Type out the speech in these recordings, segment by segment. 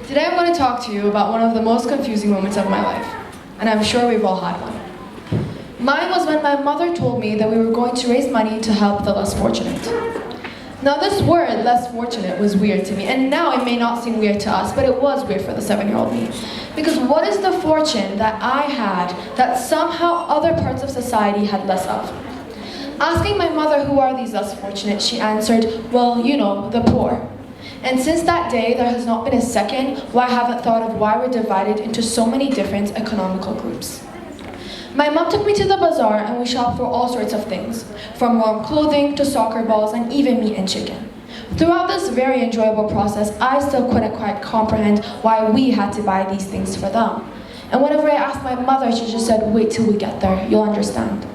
Today I'm going to talk to you about one of the most confusing moments of my life, and I'm sure we've all had one. Mine was when my mother told me that we were going to raise money to help the less fortunate. Now this word, less fortunate, was weird to me, and now it may not seem weird to us, but it was weird for the 7-year-old me. Because what is the fortune that I had that somehow other parts of society had less of? Asking my mother who are these less fortunate, she answered, well, you know, the poor. And since that day, there has not been a second where I haven't thought of why we're divided into so many different economical groups. My mom took me to the bazaar and we shopped for all sorts of things, from warm clothing to soccer balls and even meat and chicken. Throughout this very enjoyable process, I still couldn't quite comprehend why we had to buy these things for them. And whenever I asked my mother, she just said, wait till we get there, you'll understand.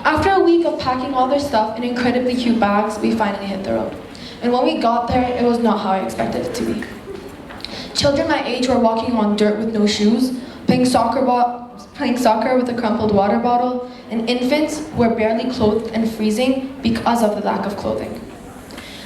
After a week of packing all their stuff in incredibly cute bags, we finally hit the road. And when we got there, it was not how I expected it to be. Children my age were walking on dirt with no shoes, playing soccer with a crumpled water bottle, and infants were barely clothed and freezing because of the lack of clothing.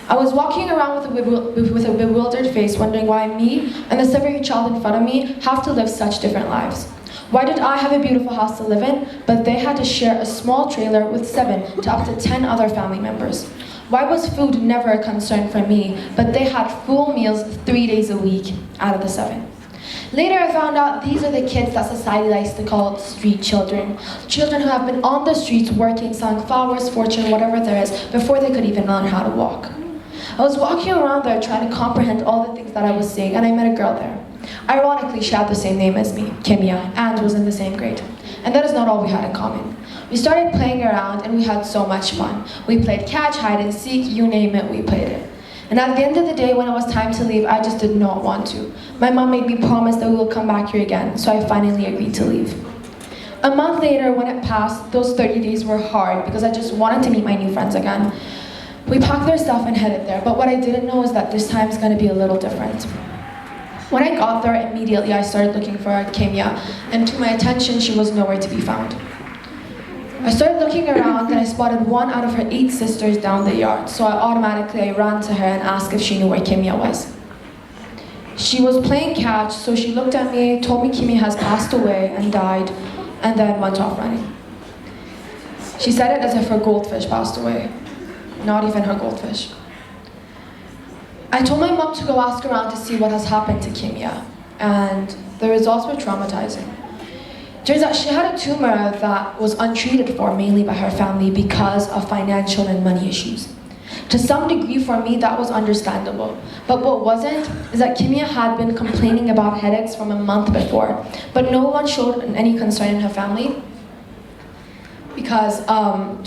I was walking around with a bewildered face, wondering why me and the 7-year-old child in front of me have to live such different lives. Why did I have a beautiful house to live in, but they had to share a small trailer with 7 to up to 10 other family members? Why was food never a concern for me, but they had full meals 3 days a week out of the 7? Later I found out these are the kids that society likes to call street children. Children who have been on the streets working, selling flowers, fortune, whatever there is, before they could even learn how to walk. I was walking around there trying to comprehend all the things that I was seeing, and I met a girl there. Ironically, she had the same name as me, Kimia, and was in the same grade. And that is not all we had in common. We started playing around and we had so much fun. We played catch, hide and seek, you name it, we played it. And at the end of the day, when it was time to leave, I just did not want to. My mom made me promise that we will come back here again, so I finally agreed to leave. A month later, when it passed, those 30 days were hard because I just wanted to meet my new friends again. We packed their stuff and headed there, but what I didn't know is that this time is going to be a little different. When I got there, immediately I started looking for Kimia, and to my attention, she was nowhere to be found. I started looking around and I spotted one out of her 8 sisters down the yard, so I ran to her and asked if she knew where Kimia was. She was playing catch, so she looked at me, told me Kimia has passed away and died, and then went off running. She said it as if her goldfish passed away, not even her goldfish. I told my mom to go ask around to see what has happened to Kimia, and the results were traumatizing. Turns out she had a tumor that was untreated for, mainly by her family, because of financial and money issues. To some degree, for me, that was understandable. But what wasn't is that Kimia had been complaining about headaches from a month before, but no one showed any concern in her family because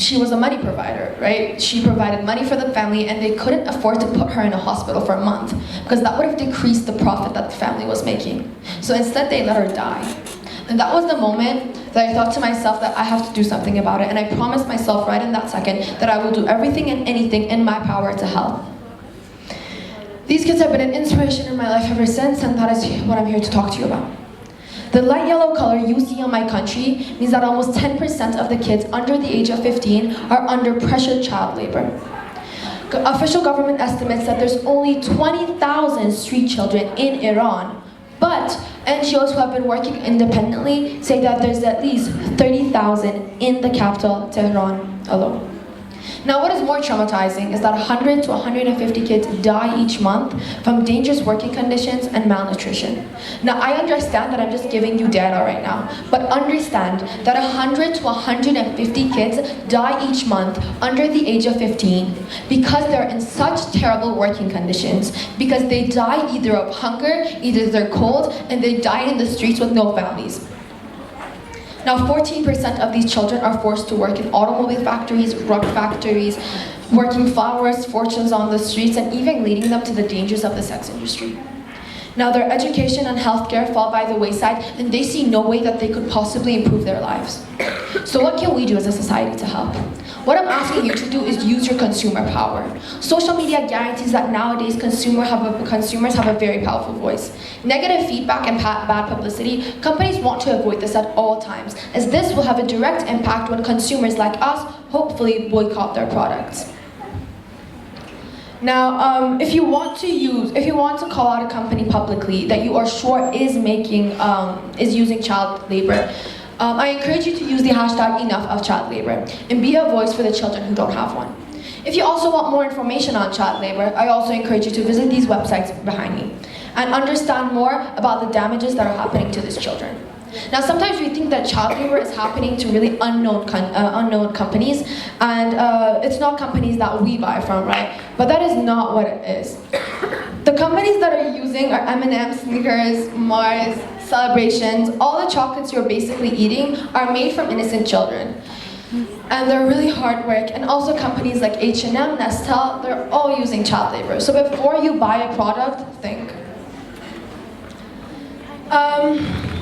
she was a money provider, right? She provided money for the family and they couldn't afford to put her in a hospital for a month because that would have decreased the profit that the family was making. So instead, they let her die. And that was the moment that I thought to myself that I have to do something about it, and I promised myself right in that second that I will do everything and anything in my power to help. These kids have been an inspiration in my life ever since, and that is what I'm here to talk to you about. The light yellow color you see on my country means that almost 10% of the kids under the age of 15 are under pressured child labor. Official government estimates that there's only 20,000 street children in Iran, but NGOs who have been working independently say that there's at least 30,000 in the capital, Tehran, alone. Now, what is more traumatizing is that 100 to 150 kids die each month from dangerous working conditions and malnutrition. Now, I understand that I'm just giving you data right now, but understand that 100 to 150 kids die each month under the age of 15 because they're in such terrible working conditions, because they die either of hunger, either they're cold, and they die in the streets with no families. Now, 14% of these children are forced to work in automobile factories, rug factories, working flowers, fortunes on the streets, and even leading them to the dangers of the sex industry. Now, their education and healthcare fall by the wayside, and they see no way that they could possibly improve their lives. So what can we do as a society to help? What I'm asking you to do is use your consumer power. Social media guarantees that nowadays consumers have a very powerful voice. Negative feedback and bad publicity, companies want to avoid this at all times, as this will have a direct impact when consumers like us hopefully boycott their products. Now, if you want to call out a company publicly that you are sure is using child labor, I encourage you to use the hashtag #EnoughOfChildLabor and be a voice for the children who don't have one. If you also want more information on child labor, I also encourage you to visit these websites behind me and understand more about the damages that are happening to these children. Now, sometimes we think that child labor is happening to really unknown companies, and it's not companies that we buy from, right? But that is not what it is. The companies that are using are M&M's, Snickers, Mars, Celebrations. All the chocolates you're basically eating are made from innocent children. And they're really hard work. And also companies like H&M, Nestle, they're all using child labor. So before you buy a product, think.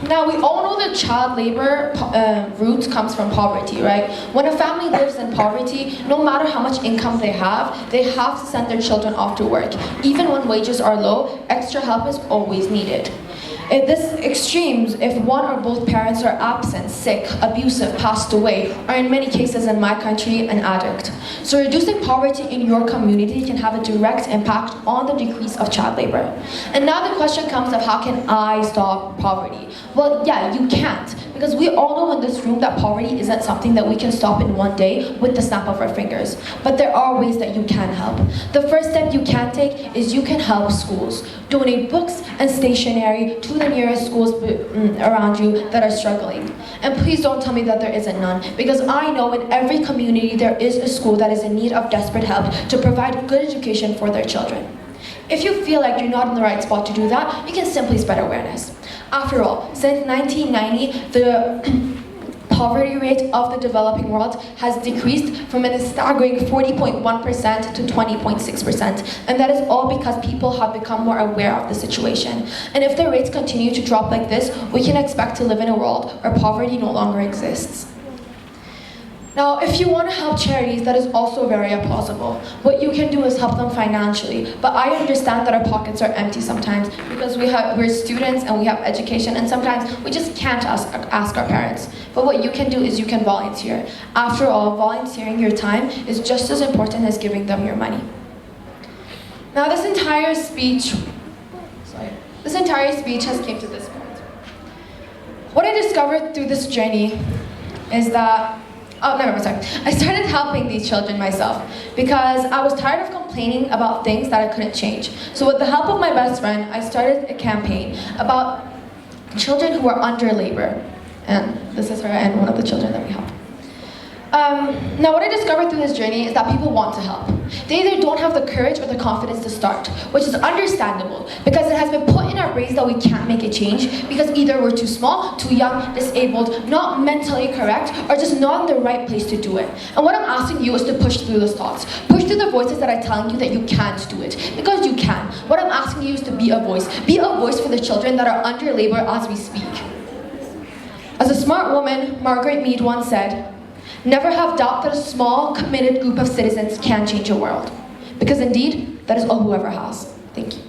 Now, we all know that child labor roots comes from poverty, right? When a family lives in poverty, no matter how much income they have to send their children off to work. Even when wages are low, extra help is always needed. At this extremes, if one or both parents are absent, sick, abusive, passed away, or in many cases in my country, an addict. So reducing poverty in your community can have a direct impact on the decrease of child labor. And now the question comes of how can I stop poverty? Well, yeah, you can't. Because we all know in this room that poverty isn't something that we can stop in one day with the snap of our fingers. But there are ways that you can help. The first step you can take is you can help schools. Donate books and stationery to the nearest schools around you that are struggling. And please don't tell me that there isn't none, because I know in every community there is a school that is in need of desperate help to provide good education for their children. If you feel like you're not in the right spot to do that, you can simply spread awareness. After all, since 1990, the poverty rate of the developing world has decreased from a staggering 40.1% to 20.6%. And that is all because people have become more aware of the situation. And if the rates continue to drop like this, we can expect to live in a world where poverty no longer exists. Now, if you want to help charities, that is also very plausible. What you can do is help them financially. But I understand that our pockets are empty sometimes because we're students and we have education, and sometimes we just can't ask our parents. But what you can do is you can volunteer. After all, volunteering your time is just as important as giving them your money. Now, this entire speech has came to this point. What I discovered through this journey is that I started helping these children myself because I was tired of complaining about things that I couldn't change. So with the help of my best friend, I started a campaign about children who are under labor. And this is her and one of the children that we help. Now, what I discovered through this journey is that people want to help. They either don't have the courage or the confidence to start, which is understandable because it has been put in our brains that we can't make a change because either we're too small, too young, disabled, not mentally correct, or just not in the right place to do it. And what I'm asking you is to push through those thoughts. Push through the voices that are telling you that you can't do it, because you can. What I'm asking you is to be a voice. Be a voice for the children that are under labor as we speak. As a smart woman, Margaret Mead once said, "Never have doubt that a small, committed group of citizens can change a world." Because indeed, that is all whoever has. Thank you.